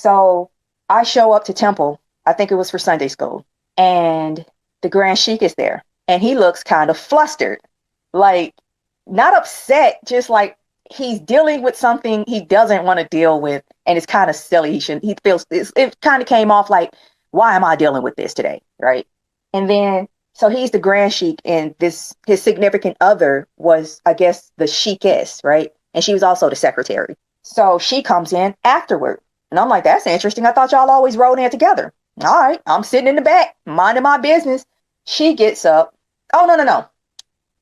So I show up to temple. I think it was for Sunday school. And the Grand Sheik is there. And he looks kind of flustered. Like, not upset, just like he's dealing with something he doesn't want to deal with. And it's kind of silly. He feels this. It kind of came off like, why am I dealing with this today? Right. And then, so he's the Grand Sheik, and his significant other was, I guess, the Sheikess, right? And she was also the secretary. So she comes in afterward. And I'm like, that's interesting. I thought y'all always rode in together. All right. I'm sitting in the back, minding my business. She gets up. Oh, no.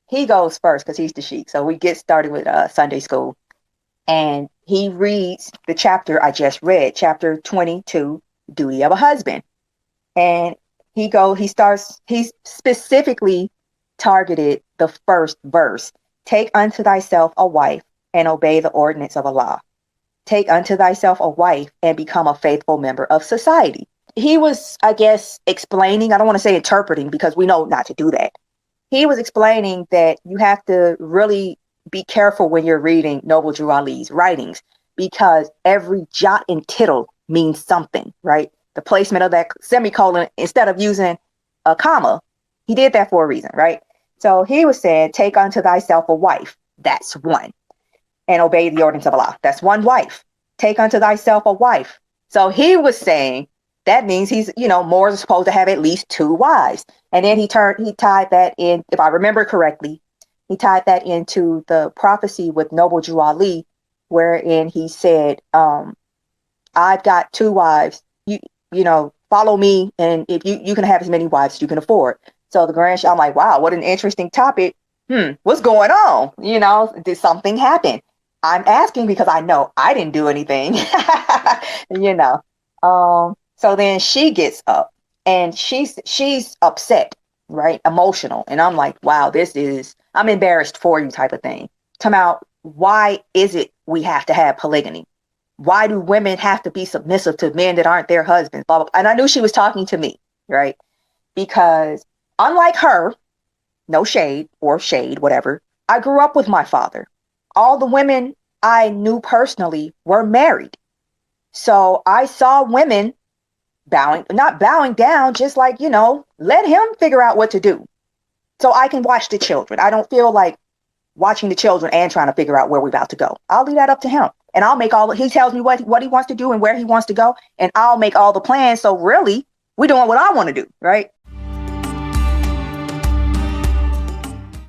He goes first because he's the Sheik. So we get started with Sunday school. And he reads the chapter I just read, chapter 22, Duty of a Husband. And he specifically targeted the first verse. Take unto thyself a wife and obey the ordinance of Allah. Take unto thyself a wife and become a faithful member of society. He was, I guess, explaining, I don't want to say interpreting because we know not to do that. He was explaining that you have to really be careful when you're reading Noble Drew Ali's writings, because every jot and tittle means something, right? The placement of that semicolon, instead of using a comma, he did that for a reason, right? So he was saying, take unto thyself a wife. That's one. And obey the ordinance of Allah. That's one wife. Take unto thyself a wife. So he was saying that means he's, Moors are supposed to have at least two wives. And then he tied that in, if I remember correctly, he tied that into the prophecy with Noble Drew Ali, wherein he said, I've got two wives. Follow me, and if you can have as many wives as you can afford. So the Grand Sheik, I'm like, wow, what an interesting topic. What's going on? Did something happen? I'm asking because I know I didn't do anything. So then she gets up and she's upset, right? Emotional. And I'm like, wow, I'm embarrassed for you type of thing. Come out. Why is it we have to have polygyny? Why do women have to be submissive to men that aren't their husbands? Blah, blah, blah. And I knew she was talking to me, right? Because unlike her, no shade, whatever, I grew up with my father. All the women I knew personally were married. So I saw women not bowing down, just like, let him figure out what to do so I can watch the children. I don't feel like watching the children and trying to figure out where we're about to go. I'll leave that up to him. And I'll make he tells me what he wants to do and where he wants to go. And I'll make all the plans. So really, we're doing what I want to do, right?